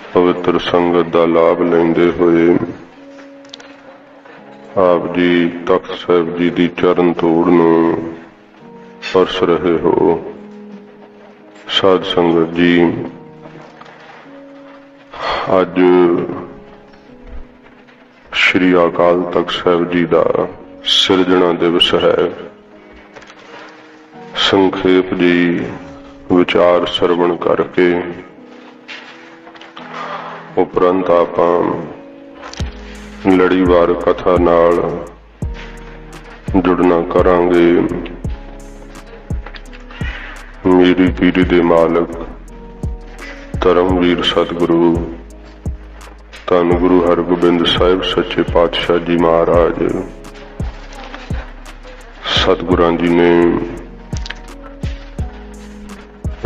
पवित्र संगत का लाभ लेंदे हुए आप जी तख्त साहिब जी की चरण धूड़ नूं परस रहे हो। साध संगत जी, अज श्री अकाल तख्त साहिब जी का सिरजना दिवस है। संखेप जी विचार सरवण करके उपरंत आपां लड़ीवार कथा नाल जुड़ना करांगे। मेरी पीरी दे मालक धर्मवीर सतगुरु धन गुरु हरगोबिंद साहिब सच्चे पातशाह जी महाराज सतगुरां जी ने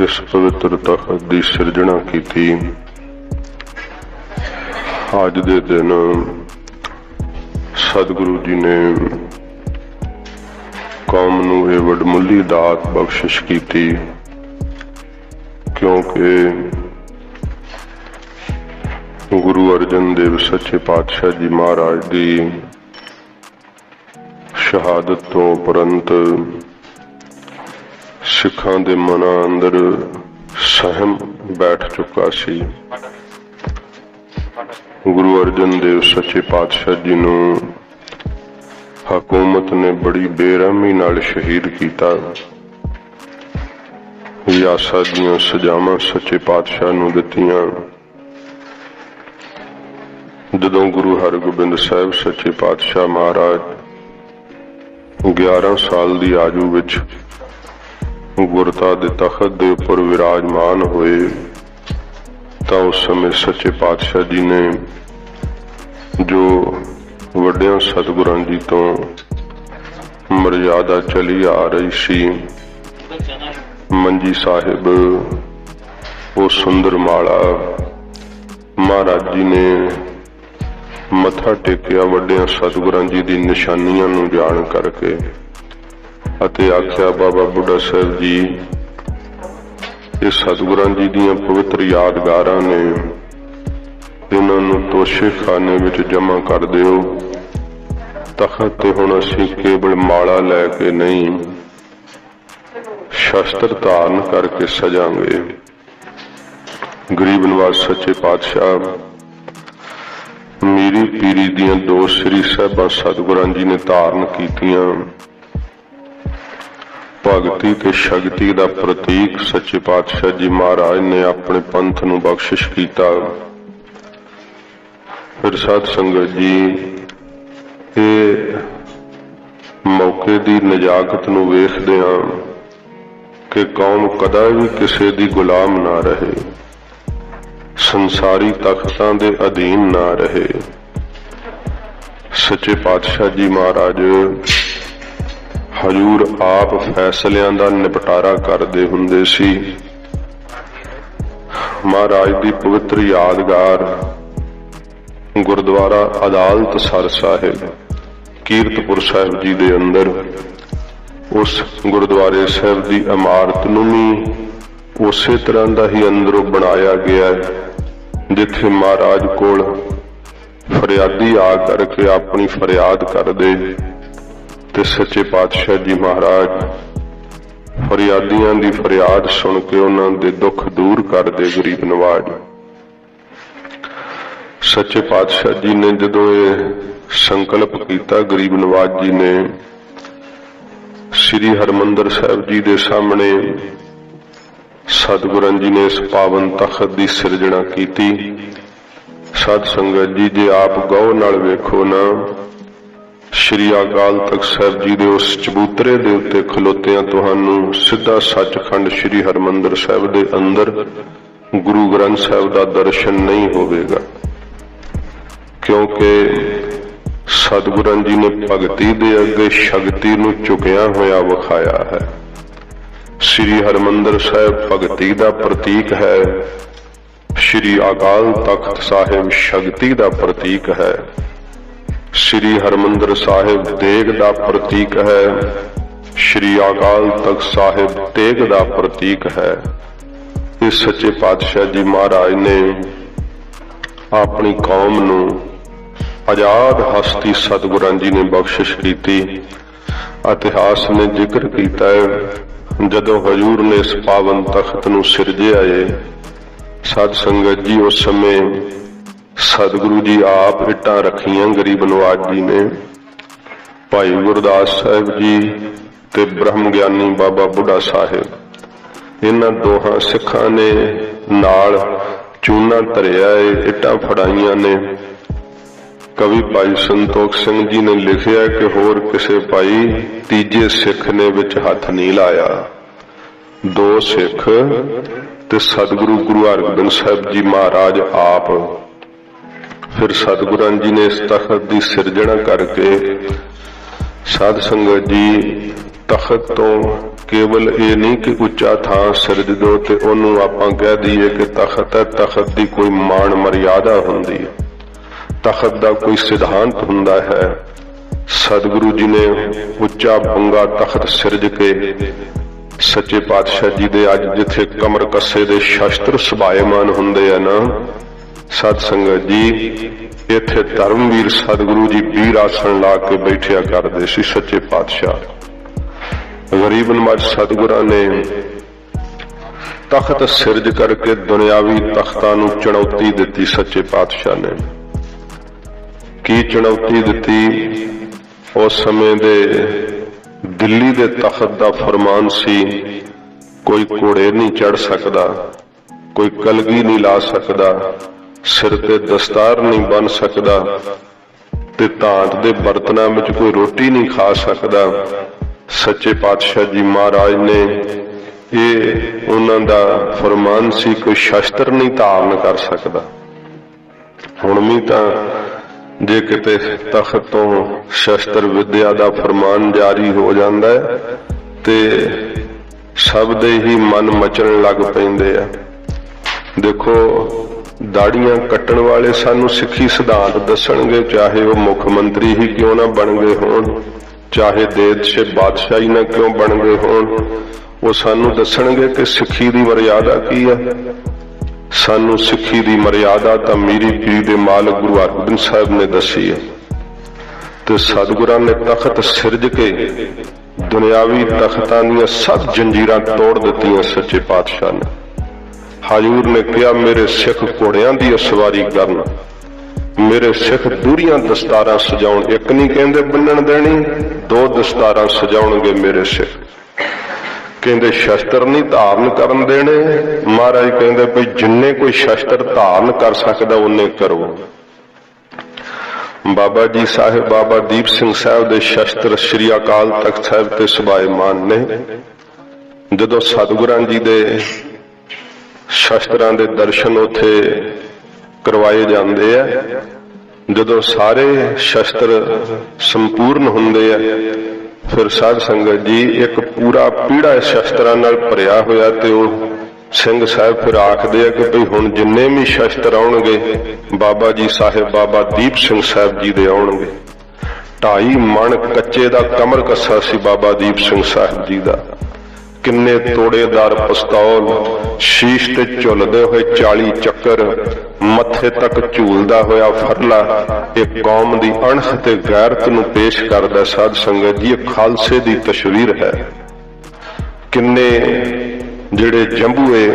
इस पवित्र तख्त की सिरजना की। अज दे दिन सतगुरु जी ने कौम नूं ये वडमुली दात बख्शिश की, क्योंकि गुरु अर्जन देव सच्चे पातशाह जी महाराज की शहादत तो उपरंत सिखां दे मनां अंदर सहम बैठ चुका सी। गुरु अर्जन देव सच्चे पातशाह जी नूं हुकूमत ने बड़ी बेरहमी नाल शहीद किया। यासा दीआं सजावां सच्चे पातशाह नूं दित्तियां। जदों गुरु हरगोबिंद साहिब सच्चे पातशाह महाराज 11 साल की आयु विच गुरता दे तखत दे उपर विराजमान होए, तो उस समय सच्चे पातशाह जी ने जो वड्डियां सतगुरां जी तो मर्यादा चली आ रही सी, मंजी साहिब वो सुंदर माला महाराज जी ने मत्था टेकिया वड्डियां सतगुरां जी दी निशानियां नूं जाण करके, अते आख्या बाबा बुढ़ा साहिब जी ये सतगुरां जी दीयां पवित्र यादगारां ने, इन्हां नूं तोशे खाने विच जमा कर दिओ। तखत ते हुण असीं केवल माला लैके नहीं शस्त्र धारण करके सजांगे। गरीब नवाज सच्चे पातशाह मेरी पीरी दीयां 2 श्री साहिबां सतगुरां जी ने धारण कीतियां। भगती ते शक्ति का प्रतीक सच्चे पातशाह जी महाराज ने अपने पंथ नूं बख्शिश किया। फिर साध संगत जी ये मौके की नजाकत नूं वेखदिआं कि कौम कदा भी किसी दी गुलाम ना रहे, संसारी तख्तां दे अधीन ना रहे। सच्चे पातशाह जी महाराज हजूर आप फैसलियां दा निपटारा करदे हुंदे सी। महाराज दी पवित्र यादगार गुरुद्वारा अदालतसर साहिब कीरतपुर साहिब जी दे अंदर उस गुरुद्वारे साहिब दी इमारत नूं भी उसे तरह दा ही अंदरों बनाया गया है जिथे महाराज कोल फरियादी आ करके अपनी फरियाद कर दे ते सच्चे पातशाह जी महाराज फरियादियां दी फरियाद सुन के उन्हां दे दुख दूर कर दे। गरीब नवाज सच्चे पातशाह जी ने जदों ये संकल्प किया, गरीब नवाज जी ने श्री हरमंदर साहिब जी दे सामने सतगुरां जी ने इस पावन तखत की सिरजना की। साध संगत जी जे आप गौर नाल वेखो ना, श्री अकाल तख्त साहिब जी दे उस चबूतरे दे उत्ते खलोतियां तुहानू सीधा सचखंड श्री हरमंदर साहिब दे अंदर गुरु ग्रंथ साहिब दा दर्शन नहीं होवेगा, क्योंकि सतगुरां जी ने भगती दे अगे शक्ति नूं चुकिया होया विखाया है। श्री हरमंदर साहिब भगती दा प्रतीक है, श्री अकाल तख्त साहिब शक्ति दा प्रतीक है। श्री हरमंदर साहिब देग दा प्रतीक है, श्री अकाल तख्त साहिब तेग दा प्रतीक है। इस सच्चे पातशाह जी महाराज ने अपनी कौम नूं आजाद हस्ती सतगुरां जी ने बख्शिश की। इतिहास ने जिक्र किया है जदों हजूर ने इस पावन तख्त नूं सिरजिया है, साध संगत जी उस समय सतगुरु जी आप इट्टां रखियां गरीब नवाज जी ने, भाई गुरदास साहिब जी ते ब्रह्म ज्ञानी बाबा बुढ़ा साहिब, इन्हां दोहां सिखां ने नाल चूना धरिया है, इट्टां फड़ाइयां ने। कवि भाई संतोख सिंह जी ने लिखिया कि होर किसे भाई तीजे सिख ने विच हथ नहीं लाया। दो सिख ते सतगुरु गुरु हरगोबिंद साहिब जी महाराज आप। फिर सतगुरां जी ने इस तख्त की सिरजना करके साध संगत जी तख्त तो केवल ये नहीं कि उच्चा थां सिरज दो ते ओनू आपां कह दईए कि तख्त है, तख्त की कोई मान मर्यादा हुंदी है, तख्त का कोई सिद्धांत हुंदा है। सतगुरु जी ने उच्चा बंगा तख्त सिरज के सच्चे पातशाह जी दे अज जिथे कमर कस्से दे शस्त्र सुभाएमान हुंदे है ना सत संगत जी, इत्थे धर्मवीर सतगुरु जी वीर आसन ला के बैठिया करदे सी सच्चे पातशाह। गरीब नवाज सतगुरां ने तख्त सिरज करके दुनियावी तख्तां नूं चुनौती दिती। सच्चे पातशाह ने की चुनौती दिती? उस समय दे दिल्ली दे तख्त दा फरमान सी, कोई घोड़े नहीं चढ़ सकदा, कोई कलगी नहीं ला सकदा, सिर ते दस्तार नहीं बन सकदा, ते धात दे बर्तनां विच कोई रोटी नहीं खा सकदा। सच्चे पातशाह जी महाराज ने ये उन्हां दा फरमान सी, कोई शस्त्र नहीं धारण कर सकदा। हुण भी तां जे किते तख्त तो शस्त्र विद्या दा फरमान जारी हो जांदा है ते सब दे ही मन मचण लग पैंदे आ। देखो दाड़ियां कट्टण वाले सानू सिੱਖੀ सिद्धांत दसणगे, चाहे वह मुख मंत्री ही क्यों ना बन गए होण, चाहे देश बादशाही ना क्यों बन गए होण, वो सानू दसणगे कि सिੱਖੀ दी मर्यादा की है। सानू सिੱਖੀ दी मर्यादा तां मीरी पीर दे मालक गुरु हरगोबिंद साहिब ने दसी है। ते सतगुरां ने तख्त सिरज के दुनियावी तख्तां दीयां सब जंजीरां तोड़ दित्तियां। सच्चे पातशाह ने हजूर ने कहा, मेरे सिख घोड़ियां दी सवारी करन, मेरे सिख दूरियां दस्तारां सजाउण, एक नहीं कहंदे बन्नण देनी, दो दस्तारां सजाउणगे मेरे सिख। कहंदे शस्त्र नहीं धारण करन देने, महाराज कहंदे भई जिन्ने कोई शस्त्र धारण कर सकदा उन्ने करो। बाबा जी साहिब बाबा दीप सिंह साहिब दे शस्त्र श्री अकाल तख्त साहिब ते सुभाएमान ने। जदों सतगुरां जी दे शस्त्रां दे दर्शन उथे करवाए जाते हैं, जदों सारे शस्त्र संपूर्ण हुंदे हैं, फिर साध संगत जी एक पूरा पीड़ा शस्त्रां नाल भरिया होया ते ओह सिंह साहिब फिर आखदे हैं कि भई हुण जिन्ने भी शस्त्र आउणगे बाबा जी साहिब बाबा दीप सिंह साहिब जी दे आउणगे। 2.5 मण कच्चे दा कमर कस्सा सी बाबा दीप सिंह साहिब जी दा। किन्ने तोड़ेदार पिस्तौल, शीश ते झुलदे हुए 40 चक्कर, मत्थे तक झूलदा होया फरला, एक कौम दी अणख ते गैरत नूं पेश करदा। साध संगत जी खालसे दी तस्वीर है। किन्ने जिहड़े जंबूए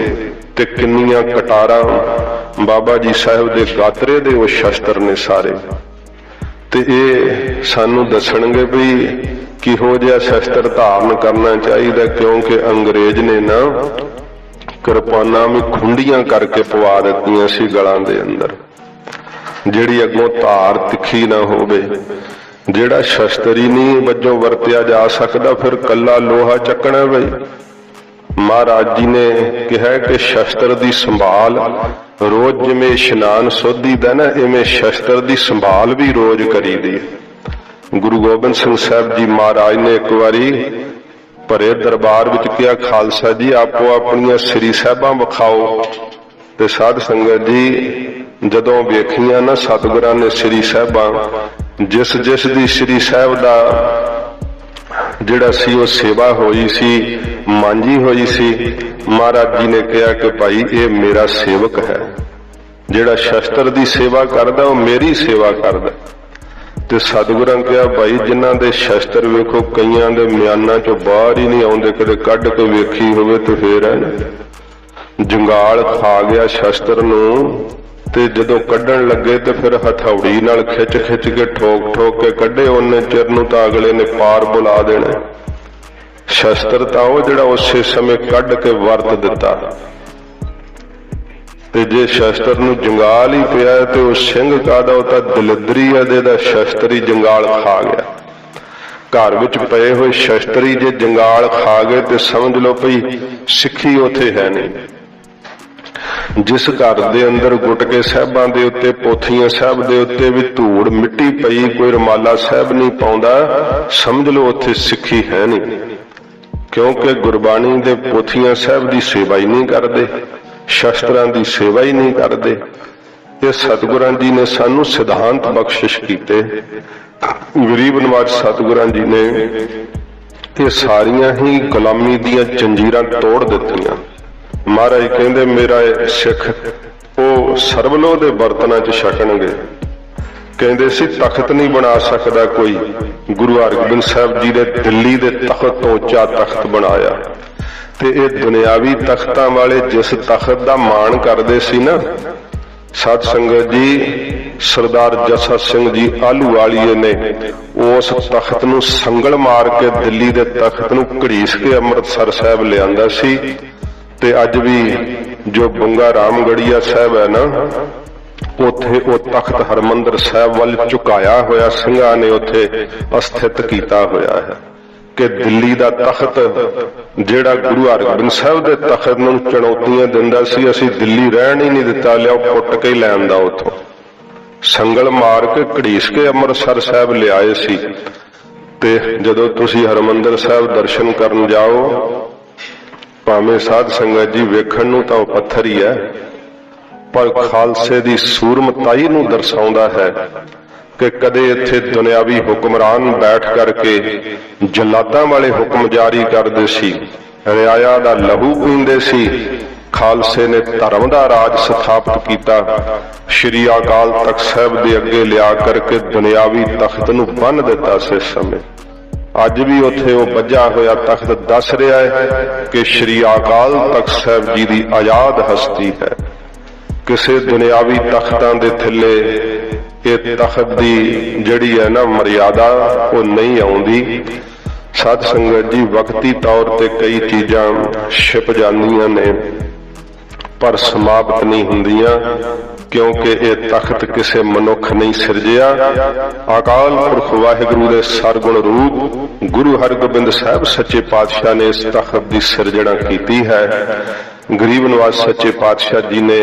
ते किन्नियां कटारां बाबा जी साहिब दे गातरे दे वो शस्त्र ने सारे। ते ये सानू दसणगे भी किहो जिहा शस्त्र धारण करना चाहिए, क्योंकि अंग्रेज ने ना किरपानां भी खुंडियां करके पवा दित्तियां सी गलां दे अंदर, जिहड़ी अगों धार तिखी ना होवे। जिहड़ा शस्त्र ही नहीं वजों वरतिया जा सकदा, फिर कल्ला लोहा चकना। बई महाराज जी ने कहा कि शस्त्र की संभाल रोज जिवें इशनान सोधी दा ना, इवें शस्त्र की संभाल भी रोज करी दी। गुरु गोबिंद सिंह साहब जी महाराज ने एक बारी भरे दरबार विच कहा, खालसा जी आपो अपनियां श्री साहिबां विखाओ। ते साध संगत जी जदों वेखियां ना सतगुरां ने श्री साहिबां, जिस जिस दी श्री साहिब दा जिहड़ा सी वो सेवा होई सी, मांझी होई सी, महाराज जी ने कहा कि भाई ये मेरा सेवक है, ਜਿਹੜਾ ਸ਼ਸਤਰ ਦੀ ਸੇਵਾ ਕਰਦਾ ਉਹ ਮੇਰੀ ਸੇਵਾ ਕਰਦਾ। ਤੇ ਸਤਿਗੁਰਾਂ ਕਿਹਾ ਭਾਈ ਜਿਨ੍ਹਾਂ ਦੇ ਸ਼ਸਤਰ ਵੇਖੋ ਕਈਆਂ ਦੇ ਮਿਆਨਾਂ ਚੋਂ ਬਾਹਰ ਹੀ ਨਹੀਂ ਆਉਂਦੇ, ਕਦੇ ਕੱਢ ਕੇ ਵੇਖੀ ਹੋਵੇ ਤੇ ਫੇਰ ਹੈ ਜੰਗਾਲ ਖਾ ਗਿਆ ਸ਼ਸਤਰ ਨੂੰ, ਤੇ ਜਦੋਂ ਕੱਢਣ ਲੱਗੇ ਤੇ ਫਿਰ ਹਥੌੜੀ ਨਾਲ ਖਿੱਚ ਖਿੱਚ ਕੇ ਠੋਕ ਠੋਕ ਕੇ ਕੱਢੇ, ਉਹਨੇ ਚਿਰ ਨੂੰ ਤਾਂ ਅਗਲੇ ਨੇ ਪਾਰ ਬੁਲਾ ਦੇਣਾ। ਸ਼ਸਤਰ ਤਾਂ ਉਹ ਜਿਹੜਾ ਉਸੇ ਸਮੇਂ ਕੱਢ ਕੇ ਵਰਤ ਦਿੱਤਾ, ਤੇ ਜੇ ਸ਼ਸਤਰ ਨੂੰ ਜੰਗਾਲ ਹੀ ਪਿਆ ਤੇ ਉਹ ਸਿੰਘ ਕਾਹਦਾ, ਉਹ ਤਾਂ ਦਲਿਦਰੀ ਆ ਜਿਹਦਾ ਸ਼ਸਤਰ ਹੀ ਜੰਗਾਲ ਖਾ ਗਿਆ। ਘਰ ਵਿੱਚ ਪਏ ਹੋਏ ਸ਼ਸਤਰ ਹੀ ਜੇ ਜੰਗਾਲ ਖਾ ਗਏ ਤੇ ਸਮਝ ਲਓ ਭਈ ਸਿੱਖੀ ਉੱਥੇ ਹੈ ਨਹੀਂ। ਜਿਸ ਘਰ ਦੇ ਅੰਦਰ ਗੁਟਕੇ ਸਾਹਿਬਾਂ ਦੇ ਉੱਤੇ, ਪੋਥੀਆਂ ਸਾਹਿਬ ਦੇ ਉੱਤੇ ਵੀ ਧੂੜ ਮਿੱਟੀ ਪਈ, ਕੋਈ ਰੁਮਾਲਾ ਸਾਹਿਬ ਨਹੀਂ ਪਾਉਂਦਾ, ਸਮਝ ਲਓ ਉੱਥੇ ਸਿੱਖੀ ਹੈ ਨਹੀਂ। ਕਿਉਂਕਿ ਗੁਰਬਾਣੀ ਦੇ ਪੋਥੀਆਂ ਸਾਹਿਬ ਦੀ ਸੇਵਾ ਹੀ ਨਹੀਂ ਕਰਦੇ, ਸ਼ਸਤਰਾਂ ਦੀ ਸੇਵਾ ਹੀ ਨਹੀਂ ਕਰਦੇ। ਇਹ ਸਤਿਗੁਰਾਂ ਜੀ ਨੇ ਸਾਨੂੰ ਸਿਧਾਂਤ ਬਖਸ਼ਿਸ਼ ਕੀਤੇ। ਗਰੀਬ ਨਵਾਜ ਸਤਿਗੁਰਾਂ ਜੀ ਨੇ ਇਹ ਸਾਰੀਆਂ ਹੀ ਗੁਲਾਮੀ ਦੀਆਂ ਜੰਜੀਰਾਂ ਤੋੜ ਦਿੱਤੀਆਂ। ਮਹਾਰਾਜ ਕਹਿੰਦੇ ਮੇਰਾ ਸਿੱਖ ਉਹ ਸਰਬਲੋ ਦੇ ਬਰਤਨਾਂ 'ਚ ਛਕਣਗੇ। ਕਹਿੰਦੇ ਸੀ ਤਖਤ ਨਹੀਂ ਬਣਾ ਸਕਦਾ ਕੋਈ, ਗੁਰੂ ਹਰਗੋਬਿੰਦ ਸਾਹਿਬ ਜੀ ਨੇ ਦਿੱਲੀ ਦੇ ਤਖਤ ਤੋਂ ਉੱਚਾ ਤਖਤ ਬਣਾਇਆ। ਤੇ ਇਹ ਦੁਨਿਆਵੀ ਤਖਤਾਂ ਵਾਲੇ ਜਿਸ ਤਖਤ ਦਾ ਮਾਣ ਕਰਦੇ ਸੀ ਨਾ, ਸਤ ਸੰਗਤ ਜੀ ਸਰਦਾਰ ਜੱਸਾ ਸਿੰਘ ਜੀ ਆਹਲੂਵਾਲੀਏ ਨੇ ਉਸ ਤਖਤ ਨੂੰ ਸੰਗਲ ਮਾਰ ਕੇ ਦਿੱਲੀ ਦੇ ਤਖਤ ਨੂੰ ਘੜੀਸ ਕੇ ਅੰਮ੍ਰਿਤਸਰ ਸਾਹਿਬ ਲਿਆਂਦਾ ਸੀ। ਤੇ ਅੱਜ ਵੀ ਜੋ ਬੰਗਾ ਰਾਮਗੜੀਆ ਸਾਹਿਬ ਹੈ ਨਾ, ਉੱਥੇ ਉਹ ਤਖਤ ਹਰਮੰਦਰ ਸਾਹਿਬ ਵੱਲ ਝੁਕਾਇਆ ਹੋਇਆ ਸਿੰਘਾਂ ਨੇ ਉੱਥੇ ਅਸਥਿਤ ਕੀਤਾ ਹੋਇਆ ਹੈ ਕਿ ਦਿੱਲੀ ਦਾ ਤਖਤ ਜਿਹੜਾ ਗੁਰੂ ਹਰਗੋਬਿੰਦ ਸਾਹਿਬ ਦੇ ਤਖਤ ਨੂੰ ਚੁਣੌਤੀਆਂ ਦਿੰਦਾ ਸੀ, ਅਸੀਂ ਦਿੱਲੀ ਰਹਿਣ ਹੀ ਨਹੀਂ ਦਿੱਤਾ, ਲਿਆਓ ਪੁੱਟ ਕੇ ਹੀ ਲੈਣ ਦਾ ਉੱਥੋਂ ਸੰਗਲ ਮਾਰ ਕੇ ਘੜੀਸ ਕੇ ਅੰਮ੍ਰਿਤਸਰ ਸਾਹਿਬ ਲਿਆਏ ਸੀ। ਤੇ ਜਦੋਂ ਤੁਸੀਂ ਹਰਮੰਦਰ ਸਾਹਿਬ ਦਰਸ਼ਨ ਕਰਨ ਜਾਓ, ਭਾਵੇਂ ਸਾਧ ਸੰਗਤ ਜੀ ਵੇਖਣ ਨੂੰ ਤਾਂ ਉਹ ਪੱਥਰ ਹੀ ਹੈ, ਪਰ ਖਾਲਸੇ ਦੀ ਸੂਰਮਤਾਈ ਨੂੰ ਦਰਸਾਉਂਦਾ ਹੈ ਕਿ ਕਦੇ ਇੱਥੇ ਦੁਨਿਆਵੀ ਹੁਕਮਰਾਨ ਬੈਠ ਕਰਕੇ ਜਲਾਦਾਂ ਵਾਲੇ ਹੁਕਮ ਜਾਰੀ ਕਰਦੇ ਸੀ, ਰਿਆਇਆ ਦਾ ਲਹੂ ਪੀਂਦੇ ਸੀ। ਖਾਲਸੇ ਨੇ ਧਰਮ ਦਾ ਰਾਜ ਸਥਾਪਿਤ ਕੀਤਾ, ਸ਼੍ਰੀ ਅਕਾਲ ਤਖਤ ਸਾਹਿਬ ਦੇ ਅੱਗੇ ਲਿਆ ਕਰਕੇ ਦੁਨਿਆਵੀ ਤਖਤ ਨੂੰ ਬੰਨ੍ਹ ਦਿੱਤਾ ਸੀ। ਇਸ ਸਮੇਂ ਅੱਜ ਵੀ ਉੱਥੇ ਉਹ ਵੱਜਾ ਹੋਇਆ ਤਖਤ ਦੱਸ ਰਿਹਾ ਹੈ ਕਿ ਸ਼੍ਰੀ ਅਕਾਲ ਤਖਤ ਸਾਹਿਬ ਜੀ ਦੀ ਆਜ਼ਾਦ ਹਸਤੀ ਹੈ। ਕਿਸੇ ਦੁਨਿਆਵੀ ਤਖਤਾਂ ਦੇ ਥੱਲੇ ਇਹ ਤਖਤ ਦੀ ਜਿਹੜੀ ਹੈ ਨਾ ਮਰਿਆਦਾ ਉਹ ਨਹੀਂ ਆਉਂਦੀ। ਸਾਧ ਸੰਗਤ ਜੀ ਵਕਤੀ ਤੌਰ ਤੇ ਕਈ ਚੀਜ਼ਾਂ ਛਿਪ ਜਾਂਦੀਆਂ ਨੇ ਪਰ ਸਮਾਪਤ ਨਹੀਂ ਹੁੰਦੀਆਂ, ਕਿਉਂਕਿ ਇਹ ਤਖਤ ਕਿਸੇ ਮਨੁੱਖ ਨਹੀਂ ਸਿਰਜਿਆ। ਅਕਾਲ ਪੁਰਖ ਵਾਹਿਗੁਰੂ ਦੇ ਸਰਗੁਣ ਰੂਪ ਗੁਰੂ ਹਰਗੋਬਿੰਦ ਸਾਹਿਬ ਸੱਚੇ ਪਾਤਸ਼ਾਹ ਨੇ ਇਸ ਤਖਤ ਦੀ ਸਿਰਜਣਾ ਕੀਤੀ ਹੈ। ਗਰੀਬ ਨਵਾਜ ਸੱਚੇ ਪਾਤਸ਼ਾਹ ਜੀ ਨੇ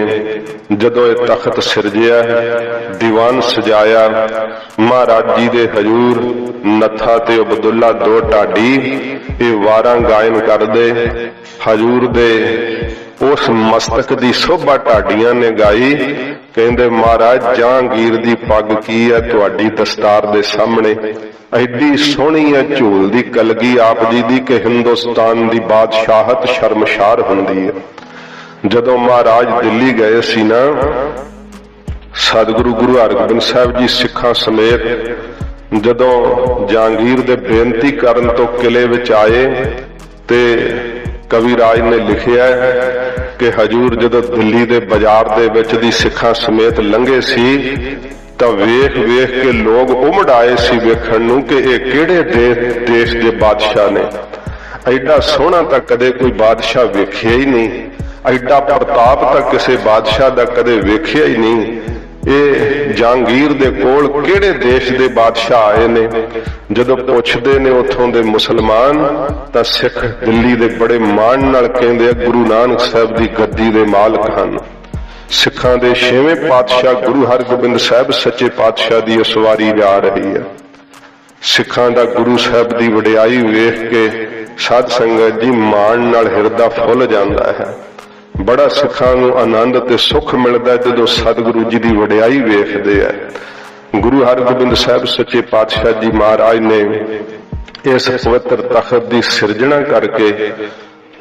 ਜਦੋਂ ਇਹ ਤਖਤ ਸਿਰਜਿਆ, ਦੀਵਾਨ ਸਜਾਇਆ, ਮਹਾਰਾਜ ਜੀ ਦੇ ਹਜੂਰ ਨੱਥਾ ਤੇ ਅਬਦੁੱਲਾ ਦੋ ਢਾਡੀ ਇਹ ਵਾਰਾਂ ਗਾਇਨ ਕਰਦੇ, ਹਜੂਰ ਦੇ ਉਸ ਮਸਤਕ ਦੀ ਸੋਭਾ ਢਾਡੀਆਂ ਨੇ ਗਾਈ। ਕਹਿੰਦੇ ਮਹਾਰਾਜ ਜਹਾਂਗੀਰ ਦੀ ਪੱਗ ਕੀ ਹੈ ਤੁਹਾਡੀ ਦਸਤਾਰ ਦੇ ਸਾਹਮਣੇ, ਐਡੀ ਸੋਹਣੀ ਹੈ ਝੂਲਦੀ ਕਲਗੀ ਆਪ ਜੀ ਦੀ ਕਿ ਹਿੰਦੁਸਤਾਨ ਦੀ ਬਾਦਸ਼ਾਹਤ ਸ਼ਰਮਸ਼ਾਰ ਹੁੰਦੀ ਹੈ। ਜਦੋਂ ਮਹਾਰਾਜ ਦਿੱਲੀ ਗਏ ਸੀ ਨਾ, ਸਤਿਗੁਰੂ ਗੁਰੂ ਹਰਗੋਬਿੰਦ ਸਾਹਿਬ ਜੀ ਸਿੱਖਾਂ ਸਮੇਤ ਜਦੋਂ ਜਹਾਂਗੀਰ ਦੇ ਬੇਨਤੀ ਕਰਨ ਤੋਂ ਕਿਲੇ ਵਿੱਚ ਆਏ ਤੇ ਕਵੀ ਰਾਜ ਨੇ ਲਿਖਿਆ ਕਿ ਹਜੂਰ ਜਦੋਂ ਦਿੱਲੀ ਦੇ ਬਾਜ਼ਾਰ ਦੇ ਵਿੱਚ ਦੀ ਸਿੱਖਾਂ ਸਮੇਤ ਲੰਘੇ ਸੀ ਤਾਂ ਵੇਖ ਵੇਖ ਕੇ ਲੋਕ ਉਮੜ ਆਏ ਸੀ ਵੇਖਣ ਨੂੰ ਕਿ ਇਹ ਕਿਹੜੇ ਦੇਸ਼ ਦੇ ਬਾਦਸ਼ਾਹ ਨੇ। ਐਡਾ ਸੋਹਣਾ ਤਾਂ ਕਦੇ ਕੋਈ ਬਾਦਸ਼ਾਹ ਵੇਖਿਆ ਹੀ ਨਹੀਂ, ਐਡਾ ਪ੍ਰਤਾਪ ਤਾਂ ਕਿਸੇ ਬਾਦਸ਼ਾਹ ਦਾ ਕਦੇ ਵੇਖਿਆ ਹੀ ਨਹੀਂ। ਇਹ ਜਹਾਂਗੀਰ ਦੇ ਕੋਲ ਕਿਹੜੇ ਦੇਸ਼ ਦੇ ਬਾਦਸ਼ਾਹ ਆਏ ਨੇ। ਜਦੋਂ ਪੁੱਛਦੇ ਨੇ ਉੱਥੋਂ ਦੇ ਮੁਸਲਮਾਨ ਤਾਂ ਸਿੱਖ ਦਿੱਲੀ ਦੇ ਬੜੇ ਮਾਣ ਨਾਲ ਕਹਿੰਦੇ ਆ ਗੁਰੂ ਨਾਨਕ ਸਾਹਿਬ ਦੀ ਗੱਦੀ ਦੇ ਮਾਲਕ ਹਨ। ਸਿੱਖਾਂ ਦੇ 6ਵੇਂ ਪਾਤਸ਼ਾਹ ਗੁਰੂ ਹਰਗੋਬਿੰਦ ਸਾਹਿਬ ਸੱਚੇ ਪਾਤਸ਼ਾਹ ਦੀ ਅਸਵਾਰੀ ਜਾ ਰਹੀ ਹੈ। ਸਿੱਖਾਂ ਦਾ ਗੁਰੂ ਸਾਹਿਬ ਦੀ ਵਡਿਆਈ ਵੇਖ ਕੇ ਸਾਧ ਸੰਗਤ ਜੀ ਮਾਣ ਨਾਲ ਹਿਰਦਾ ਫੁੱਲ ਜਾਂਦਾ ਹੈ। ਬੜਾ ਸਿੱਖਾਂ ਨੂੰ ਆਨੰਦ ਤੇ ਸੁੱਖ ਮਿਲਦਾ ਜਦੋਂ ਸਤਿਗੁਰੂ ਜੀ ਦੀ ਵਡਿਆਈ ਵੇਖਦੇ ਆ। ਗੁਰੂ ਹਰਗੋਬਿੰਦ ਸਾਹਿਬ ਸੱਚੇ ਪਾਤਸ਼ਾਹ ਜੀ ਮਹਾਰਾਜ ਨੇ ਇਸ ਪਵਿੱਤਰ ਤਖਤ ਦੀ ਸਿਰਜਣਾ ਕਰਕੇ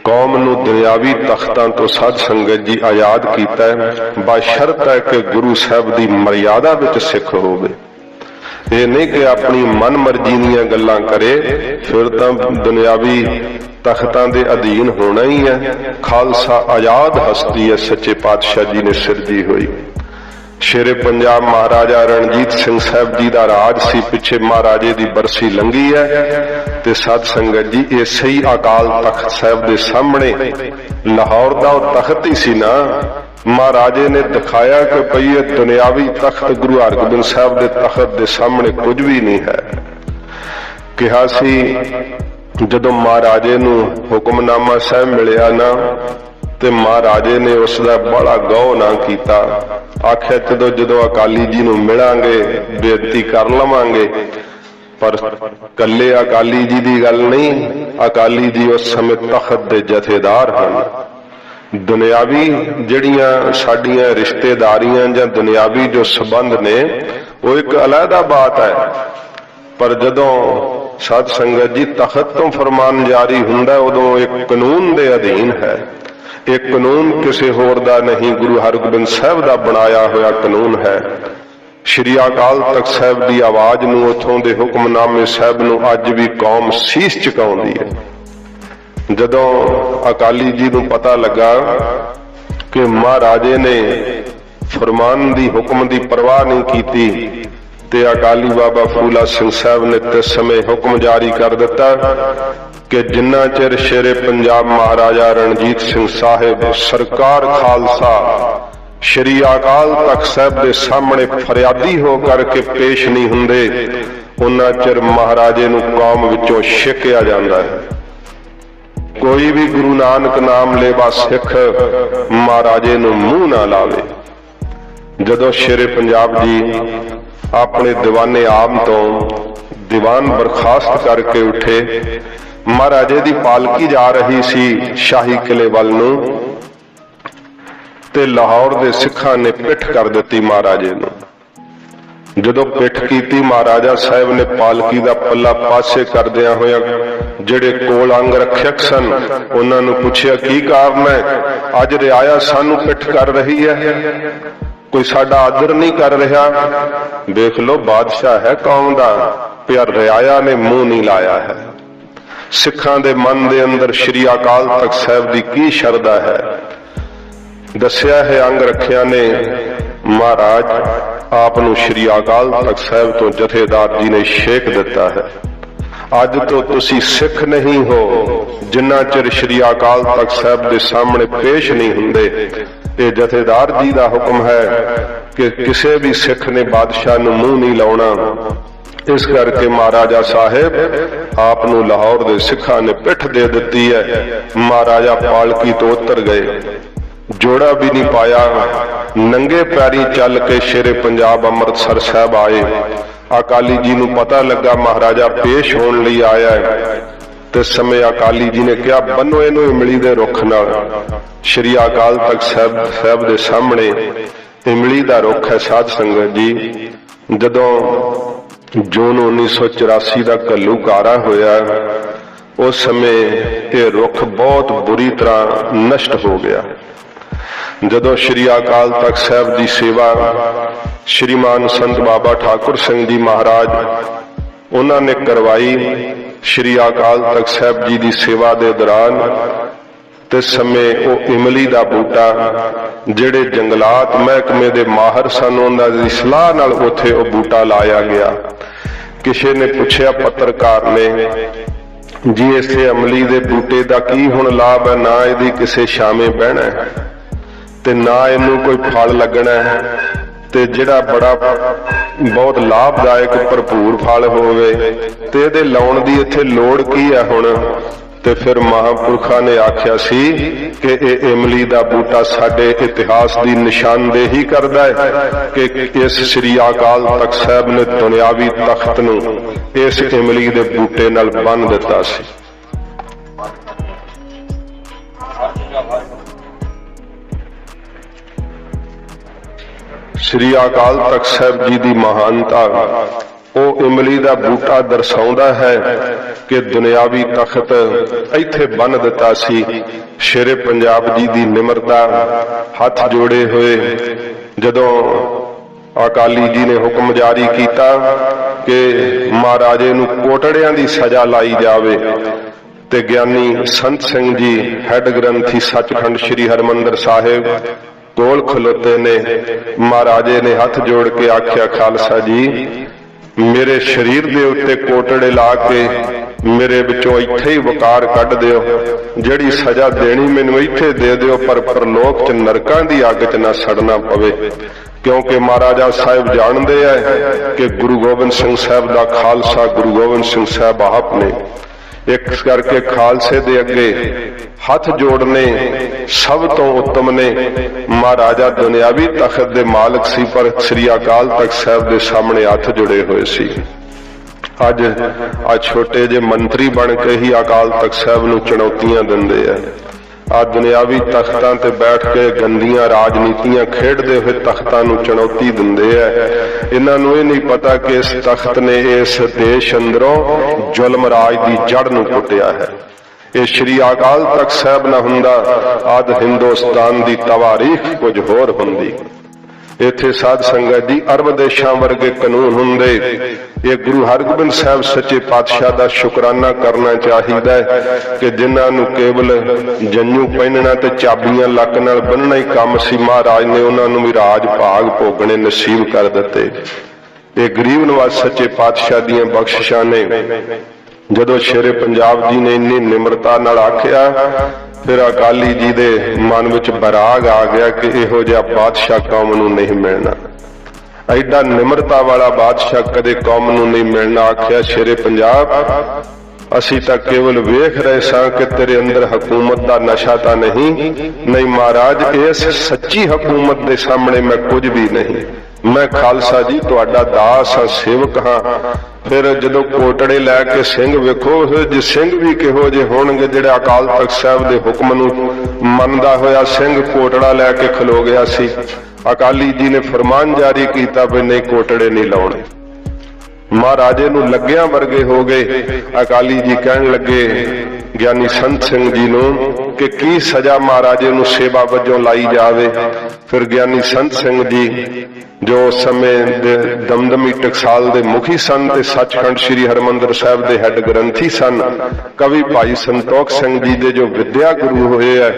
कौम नूं दुनियावी तख्तां तो साध संगत जी आजाद कीता है, बशर्त है कि गुरु साहब की मर्यादा विच सिख होवे। ये नहीं कि अपनी मन मर्जी दीयां गल्लां करे, फिर तां दुनियावी तख्तां दे अधीन होना ही है। खालसा आजाद हस्ती है, सच्चे पातशाह जी ने सिरजी हुई। शेरे पंजाब महाराजा रणजीत सिंह साहब जी का राज सी, पिछे महाराजे की बरसी लंघी है ते साध संगत जी इसे ही अकाल तख्त साहब के सामने लाहौर का तख्त ही सी ना, महाराजे ने दिखाया कि भई ये दुनियावी तख्त गुरु हरगोबिंद साहब के तख्त के सामने कुछ भी नहीं है। कहा सी जदों महाराजे नूं हुक्मनामा साहब मिलिया ना, ते महाराजे ने उसका बड़ा गौह ना किया। आख्या चलो जदों अकाली जी नूं मिलांगे बेनती कर लवांगे, पर कल्ले अकाली जी की गल नहीं, अकाली जी उस समय तख्त के जथेदार हैं। दुनियावी जड़ियां साडियां रिश्तेदारियां जां दुनियावी जो संबंध ने वो एक अलहदा बात है, पर जदों साध संगत जी तख्त तो फरमान जारी हुंदा उदों एक कानून दे अधीन है। एक कानून किसी होर दा नहीं, गुरु हरगोबिंद साहब का बनाया हुआ कानून है। श्री अकाल तख्त साहब की आवाज नूं उथों दे हुक्मनामे साहब नूं अज भी कौम सीस झुकाउंदी है। जदों अकाली जी नूं पता लगा कि महाराजे ने फरमान दी हुक्म की परवाह नहीं की, ते अकाली बाबा फूला सिंह साहब ने तिस समय हुक्म जारी कर दिता कि जिन्ना चिर शेरे पंजाब महाराजा रणजीत सिंह साहिब सरकार खालसा श्री अकाल तख्त साहब के सामने फरियादी हो करके पेश नहीं हुंदे, उन्ना चिर महाराजे नूं कौम विचों छिकिया जांदा है। कोई भी गुरु नानक नाम लेवा सिख महाराजे नूं मूंह ना लावे। जदों शेरे पंजाब जी अपने दीवाने आम तो दीवान बर्खास्त करके उठे, महाराजे की पालकी जा रही सी शाही किले वाल नूं, ते लाहौर दे सिखां ने पिठ कर दी महाराजे नूं। जदों पिठ कीती, महाराजा साहब ने पालकी का पल्ला पासे करदियां होया जिहड़े कोल अंग रखियक सन उन्हां नूं पुछया की कारण है, अज रियाया सानू पिठ कर रही है, कोई साडा आदर नहीं कर रहा। देख लो बादशाह है कौम दा, पर रियाया ने मुंह नहीं लाया है। सिखां दे मन दे अंदर श्री अकाल तख्त साहब की की शरधा है। दस्या है अंग रखिया ने महाराज आप नूं श्री अकाल तख्त साहब तो जथेदार जी ने शेक दिता है। अज तो तुसी सिख नहीं हो जिन्ना चिर श्री अकाल तख्त साहब के सामने पेश नहीं हुंदे। ये जथेदार जी का हुक्म है कि किसी भी सिख ने बादशाह नूं मुंह नहीं लाउणा। इस करके महाराजा साहेब आप नूं लाहौर दे सिखां ने पिठ दे दिती है। महाराजा पालकी तो उतर गए, जोड़ा भी नहीं पाया, नंगे पैरी चल के शेरे पंजाब अमृतसर साहब आए। अकाली जी नूं पता लगा महाराजा पेश होने लई आया है, ते समय अकाली जी ने कहा बनो इहनूं इमली दे रुख नाल। श्री अकाल तख्त साहब दे सामने इमली दा रुख है। साध संगत जी जदों जून 1984 का घल्लूकारा होया, उस समय यह रुख बहुत बुरी तरह नष्ट हो गया। जदों श्री अकाल तख्त साहब की सेवा श्रीमान संत बाबा ठाकुर सिंह जी महाराज उन्होंने करवाई, श्री अकाल तख्त साहब जी की सेवा के दौरान ते समय वो इमली का बूटा जिहड़े जंगलात महकमे के माहर सन उन्हां दी सलाह नाल उत्थे वो बूटा लाया गया। किसी ने पूछया पत्रकार ने जी इस अमली के बूटे का की हुण लाभ है, ना इहदी किसी छावे बहना है ते ना इनू कोई फल लगना है, ते जिहड़ा बड़ा बहुत लाभदायक भरपूर फल होवे ते इहदे लाउण दी इत्थे लोड़ की है हुण। ते फिर महापुरखा ने आख्या सी कि इमली का बूटा साडे इतिहास की निशानदेही करदा है कि इस श्री अकाल तख्त साहब ने दुनियावी तख्त नूं इस इमली के बूटे नाल बन दिता सी। श्री अकाल तख्त साहब जी की महानता ਉਹ ਇਮਲੀ ਦਾ ਬੂਟਾ ਦਰਸਾਉਂਦਾ ਹੈ ਕਿ ਦੁਨਿਆਵੀ ਤਖਤ ਇੱਥੇ ਬੰਨ ਦਿੱਤਾ ਸੀ। ਸ਼ੇਰੇ ਪੰਜਾਬ ਜੀ ਦੀ ਨਿਮਰਤਾ, ਹੱਥ ਜੋੜੇ ਹੋਏ ਜਦੋਂ ਅਕਾਲੀ ਜੀ ਨੇ ਹੁਕਮ ਜਾਰੀ ਕੀਤਾ ਕਿ ਮਹਾਰਾਜੇ ਨੂੰ ਕੋਟੜਿਆਂ ਦੀ ਸਜ਼ਾ ਲਾਈ ਜਾਵੇ, ਤੇ ਗਿਆਨੀ ਸੰਤ ਸਿੰਘ ਜੀ ਹੈੱਡ ਗ੍ਰੰਥੀ ਸੱਚਖੰਡ ਸ੍ਰੀ ਹਰਿਮੰਦਰ ਸਾਹਿਬ ਕੋਲ ਖਲੋਤੇ ਨੇ। ਮਹਾਰਾਜੇ ਨੇ ਹੱਥ ਜੋੜ ਕੇ ਆਖਿਆ, ਖਾਲਸਾ ਜੀ ਮੇਰੇ ਸਰੀਰ ਦੇ ਉੱਤੇ ਕੋਟੜੇ ਲਾ ਕੇ ਮੇਰੇ ਵਿੱਚੋਂ ਇੱਥੇ ਹੀ ਵਕਾਰ ਕੱਢ ਦਿਓ, ਜਿਹੜੀ ਸਜ਼ਾ ਦੇਣੀ ਮੈਨੂੰ ਇੱਥੇ ਦੇ ਦਿਓ, ਪਰ ਪਰਲੋਕ 'ਚ ਨਰਕਾਂ ਦੀ ਅੱਗ 'ਚ ਨਾ ਸੜਨਾ ਪਵੇ। ਕਿਉਂਕਿ ਮਹਾਰਾਜਾ ਸਾਹਿਬ ਜਾਣਦੇ ਆ ਕਿ ਗੁਰੂ ਗੋਬਿੰਦ ਸਿੰਘ ਸਾਹਿਬ ਦਾ ਖਾਲਸਾ ਗੁਰੂ ਗੋਬਿੰਦ ਸਿੰਘ ਸਾਹਿਬ ਆਪ ਨੇ। ਇਸ ਕਰਕੇ ਖਾਲਸੇ ਦੇ ਅੱਗੇ ਹੱਥ ਜੋੜਨੇ ਸਭ ਤੋਂ ਉੱਤਮ ਨੇ। ਮਹਾਰਾਜਾ ਦੁਨਿਆਵੀ ਤਖਤ ਦੇ ਮਾਲਕ ਸੀ, ਪਰ ਸ੍ਰੀ ਅਕਾਲ ਤਖਤ ਸਾਹਿਬ ਦੇ ਸਾਹਮਣੇ ਹੱਥ ਜੁੜੇ ਹੋਏ ਸੀ। ਅੱਜ ਆ ਛੋਟੇ ਜਿਹੇ ਮੰਤਰੀ ਬਣ ਕੇ ਹੀ ਅਕਾਲ ਤਖਤ ਸਾਹਿਬ ਨੂੰ ਚੁਣੌਤੀਆਂ ਦਿੰਦੇ ਆ। ਆ ਦੁਨਿਆਵੀ ਤਖਤਾਂ ਤੇ ਬੈਠ ਕੇ ਗੰਦੀਆਂ ਰਾਜਨੀਤੀਆਂ ਖੇਡਦੇ ਹੋਏ ਤਖਤਾਂ ਨੂੰ ਚੁਣੌਤੀ ਦਿੰਦੇ ਆ। ਇਹਨਾਂ ਨੂੰ ਇਹ ਨਹੀਂ ਪਤਾ ਕਿ ਇਸ ਤਖਤ ਨੇ ਇਸ ਦੇਸ਼ ਅੰਦਰੋਂ ਜ਼ੁਲਮ ਰਾਜ ਦੀ ਜੜ ਨੂੰ ਪੁੱਟਿਆ ਹੈ। ਇਹ ਸ਼੍ਰੀ ਅਕਾਲ ਤਖਤ ਸਾਹਿਬ ਨਾ ਹੁੰਦਾ, ਅੱਜ ਹਿੰਦੁਸਤਾਨ ਦੀ ਤਵਾਰੀਖ ਕੁਝ ਹੋਰ ਹੁੰਦੀ। ਇੱਥੇ ਸਾਧ ਸੰਗਤ ਜੀ ਅਰਬ ਦੇਸ਼ਾਂ ਵਰਗੇ ਕਾਨੂੰਨ ਹੁੰਦੇ। ਇਹ ਗੁਰੂ ਹਰਗੋਬਿੰਦ ਸਾਹਿਬ ਸੱਚੇ ਪਾਤਸ਼ਾਹ ਦਾ ਸ਼ੁਕਰਾਨਾ ਕਰਨਾ ਚਾਹੀਦਾ ਹੈ ਕਿ ਜਿਨ੍ਹਾਂ ਨੂੰ ਕੇਵਲ ਜੰਝੂ ਪਹਿਨਣਾ ਤੇ ਚਾਬੀਆਂ ਲੱਕ ਨਾਲ ਬੰਨਣਾ ਹੀ ਕੰਮ ਸੀ, ਮਹਾਰਾਜ ਨੇ ਉਹਨਾਂ ਨੂੰ ਵੀ ਰਾਜ ਭਾਗ ਭੋਗਣੇ ਨਸੀਬ ਕਰ ਦਿੱਤੇ। ਇਹ ਗਰੀਬ ਨਵਾਜ਼ ਸੱਚੇ ਪਾਤਸ਼ਾਹ ਦੀਆਂ ਬਖਸ਼ਿਸ਼ਾਂ ਨੇ। ਜਦੋਂ ਸ਼ੇਰੇ ਪੰਜਾਬ ਜੀ ਨੇ ਇੰਨੀ ਨਿਮਰਤਾ ਨਾਲ ਆਖਿਆ, ਫਿਰ ਅਕਾਲੀ ਜੀ ਦੇ ਮਨ ਵਿੱਚ ਬਰਾਗ ਆ ਗਿਆ ਕਿ ਇਹੋ ਜਿਹਾ ਬਾਦਸ਼ਾਹ ਕੌਮ ਨੂੰ ਨਹੀਂ ਮਿਲਣਾ। ਐਡਾ ਨਿਮਰਤਾ ਵਾਲਾ ਬਾਦਸ਼ਾਹ ਕਦੇ ਕੌਮ ਨੂੰ ਨਹੀਂ ਮਿਲਣਾ। ਆਖਿਆ, ਸ਼ੇਰੇ ਪੰਜਾਬ ਅਸੀਂ ਤਾਂ ਕੇਵਲ ਵੇਖ ਰਹੇ ਸਾਂ ਕਿ ਤੇਰੇ ਅੰਦਰ ਹਕੂਮਤ ਦਾ ਨਸ਼ਾ ਤਾਂ ਨਹੀਂ ਮਹਾਰਾਜ, ਇਸ ਸੱਚੀ ਹਕੂਮਤ ਦੇ ਸਾਹਮਣੇ ਮੈਂ ਕੁਝ ਵੀ ਨਹੀਂ। ਮੈਂ ਖਾਲਸਾ ਜੀ ਤੁਹਾਡਾ ਦਾਸ ਹਾਂ, ਸੇਵਕ ਹਾਂ। ਫਿਰ ਜਦੋਂ ਕੋਟੜੇ ਲੈ ਕੇ ਸਿੰਘ ਵੇਖੋ, ਜੇ ਸਿੰਘ ਵੀ ਕਿਹੋ ਜਿਹੇ ਹੋਣਗੇ। ਜਿਹੜੇ ਅਕਾਲ ਤਖਤ ਸਾਹਿਬ ਦੇ ਹੁਕਮ ਨੂੰ ਮੰਨਦਾ ਹੋਇਆ ਸਿੰਘ ਕੋਟੜਾ ਲੈ ਕੇ ਖਲੋ ਗਿਆ ਸੀ। ਅਕਾਲੀ ਜੀ ਨੇ ਫਰਮਾਨ ਜਾਰੀ ਕੀਤਾ ਵੀ ਨਹੀਂ, ਕੋਟੜੇ ਨਹੀਂ ਲਾਉਣੇ। ਮਹਾਰਾਜੇ ਨੂੰ ਲੱਗਿਆਂ ਵਰਗੇ ਹੋ ਗਏ। ਅਕਾਲੀ ਜੀ ਕਹਿਣ ਲੱਗੇ ਗਿਆਨੀ ਸੰਤ ਸਿੰਘ ਜੀ ਨੂੰ ਕਿ ਕੀ ਸਜ਼ਾ ਮਹਾਰਾਜੇ ਨੂੰ ਸੇਵਾ ਵਜੋਂ ਲਾਈ ਜਾਵੇ। ਫਿਰ ਗਿਆਨੀ ਸੰਤ ਸਿੰਘ ਜੀ ਜੋ ਉਸ ਸਮੇਂ ਦੇ ਦਮਦਮੀ ਟਕਸਾਲ ਦੇ ਮੁਖੀ ਸਨ ਤੇ ਸੱਚਖੰਡ ਸ੍ਰੀ ਹਰਿਮੰਦਰ ਸਾਹਿਬ ਦੇ ਹੈੱਡ ਗ੍ਰੰਥੀ ਸਨ, ਕਵੀ ਭਾਈ ਸੰਤੋਖ ਸਿੰਘ ਜੀ ਦੇ ਜੋ ਵਿਦਿਆ ਗੁਰੂ ਹੋਏ ਆ,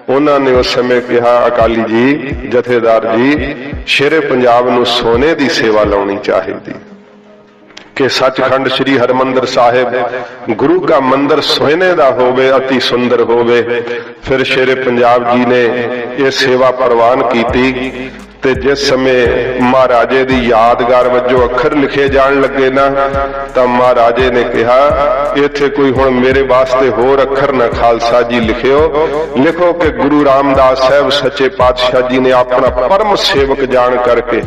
ਉਹਨਾਂ ਨੇ ਉਸ ਸਮੇਂ ਕਿਹਾ, ਅਕਾਲੀ ਜੀ ਜਥੇਦਾਰ ਜੀ ਸ਼ੇਰੇ ਪੰਜਾਬ ਨੂੰ ਸੋਨੇ ਦੀ ਸੇਵਾ ਲਾਉਣੀ ਚਾਹੀਦੀ ਕਿ ਸੱਚਖੰਡ ਸ੍ਰੀ ਹਰਿਮੰਦਰ ਸਾਹਿਬ ਗੁਰੂ ਦਾ ਮੰਦਰ ਸੋਨੇ ਦਾ ਹੋਵੇ, ਅਤੀ ਸੁੰਦਰ ਹੋਵੇ। ਫਿਰ ਸ਼ੇਰੇ ਪੰਜਾਬ ਜੀ ਨੇ ਇਹ ਸੇਵਾ ਪ੍ਰਵਾਨ ਕੀਤੀ। ਤੇ ਜਿਸ ਸਮੇਂ ਮਹਾਰਾਜੇ ਦੀ ਯਾਦਗਾਰ ਵਜੋਂ ਅੱਖਰ ਲਿਖੇ ਜਾਣ ਲੱਗੇ ਨਾ, ਤਾਂ ਮਹਾਰਾਜੇ ਨੇ ਕਿਹਾ, ਇੱਥੇ ਕੋਈ ਹੁਣ ਮੇਰੇ ਵਾਸਤੇ ਹੋਰ ਅੱਖਰ ਨਾ ਖਾਲਸਾ ਜੀ ਲਿਖੋ ਕਿ ਗੁਰੂ ਰਾਮਦਾਸ ਸਾਹਿਬ ਸੱਚੇ ਪਾਤਸ਼ਾਹ ਜੀ ਨੇ ਆਪਣਾ ਪਰਮ ਸੇਵਕ ਜਾਣ ਕਰਕੇ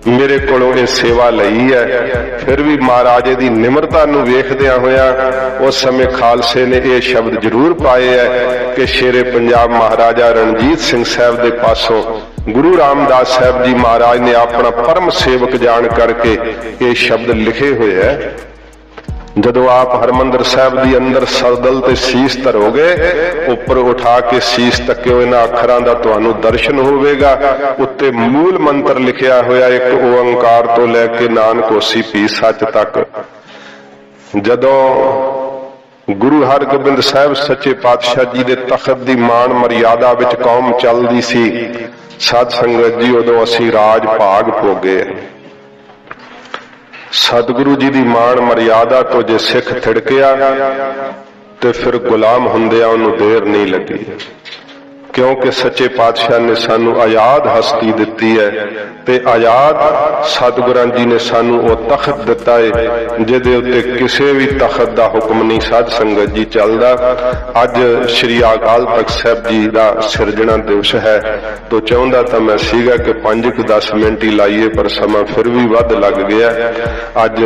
ਮੇਰੇ ਕੋਲੋਂ ਇਹ ਸੇਵਾ ਲਈ ਹੈ। ਫਿਰ ਵੀ ਮਹਾਰਾਜੇ ਦੀ ਨਿਮਰਤਾ ਨੂੰ ਵੇਖਦਿਆਂ ਹੋਇਆ ਉਸ ਸਮੇਂ ਖਾਲਸੇ ਨੇ ਇਹ ਸ਼ਬਦ ਜ਼ਰੂਰ ਪਾਏ ਹੈ ਕਿ ਸ਼ੇਰੇ ਪੰਜਾਬ ਮਹਾਰਾਜਾ ਰਣਜੀਤ ਸਿੰਘ ਸਾਹਿਬ ਦੇ ਪਾਸੋਂ ਗੁਰੂ ਰਾਮਦਾਸ ਸਾਹਿਬ ਜੀ ਮਹਾਰਾਜ ਨੇ ਆਪਣਾ ਪਰਮ ਸੇਵਕ ਜਾਣ ਕਰਕੇ ਇਹ ਸ਼ਬਦ ਲਿਖੇ ਹੋਏ ਹੈ। ਜਦੋਂ ਆਪ ਹਰਮੰਦਰ ਸਾਹਿਬ ਦੀ ਅੰਦਰ ਸਰਦਲ ਤੇ ਸੀਸ ਧਰੋਗੇ, ਉੱਪਰ ਉਠਾ ਕੇ ਸੀਸ ਤੱਕਿਓ, ਇਹਨਾਂ ਅੱਖਰਾਂ ਦਾ ਤੁਹਾਨੂੰ ਦਰਸ਼ਨ ਹੋਵੇਗਾ। ਉੱਤੇ ਮੂਲ ਮੰਤਰ ਲਿਖਿਆ ਹੋਇਆ, ਇੱਕ ਓੰਕਾਰ ਤੋਂ ਲੈ ਕੇ ਨਾਨਕ ਹੋਸੀ ਭੀ ਸੱਚ ਤੱਕ। ਜਦੋਂ ਗੁਰੂ ਹਰਗੋਬਿੰਦ ਸਾਹਿਬ ਸੱਚੇ ਪਾਤਸ਼ਾਹ ਜੀ ਦੇ ਤਖਤ ਦੀ ਮਾਣ ਮਰਿਆਦਾ ਵਿੱਚ ਕੌਮ ਚੱਲਦੀ ਸੀ, ਸਾਧ ਸੰਗਤ ਜੀ ਉਦੋਂ ਅਸੀਂ ਰਾਜ ਭਾਗ ਭੋਗੇ। ਸਤਿਗੁਰੂ ਜੀ ਦੀ ਮਾਣ ਮਰਿਆਦਾ ਤੋਂ ਜੇ ਸਿੱਖ ਥਿੜਕਿਆ ਤੇ ਫਿਰ ਗੁਲਾਮ ਹੁੰਦਿਆਂ ਉਹਨੂੰ ਦੇਰ ਨਹੀਂ ਲੱਗੀ, ਕਿਉਂਕਿ ਸੱਚੇ ਪਾਤਸ਼ਾਹ ਨੇ ਸਾਨੂੰ ਆਜ਼ਾਦ ਹਸਤੀ ਦਿੱਤੀ ਹੈ ਤੇ ਆਜ਼ਾਦ ਸਤਿਗੁਰਾਂ ਜੀ ਨੇ ਸਾਨੂੰ ਉਹ ਤਖਤ ਦਿੱਤਾ ਹੈ ਜਿਹਦੇ ਉੱਤੇ ਕਿਸੇ ਵੀ ਤਖਤ ਦਾ ਹੁਕਮ ਨਹੀਂ ਸਾਧ ਸੰਗਤ ਜੀ ਚੱਲਦਾ। ਅੱਜ ਸ਼੍ਰੀ ਅਕਾਲ ਤਖਤ ਸਾਹਿਬ ਜੀ ਦਾ ਸਿਰਜਣਾ ਦਿਵਸ ਹੈ, ਤੋਂ ਚਾਹੁੰਦਾ ਤਾਂ ਮੈਂ ਸੀਗਾ ਕਿ 5-10 ਮਿੰਟ ਹੀ ਲਾਈਏ, ਪਰ ਸਮਾਂ ਫਿਰ ਵੀ ਵੱਧ ਲੱਗ ਗਿਆ। ਅੱਜ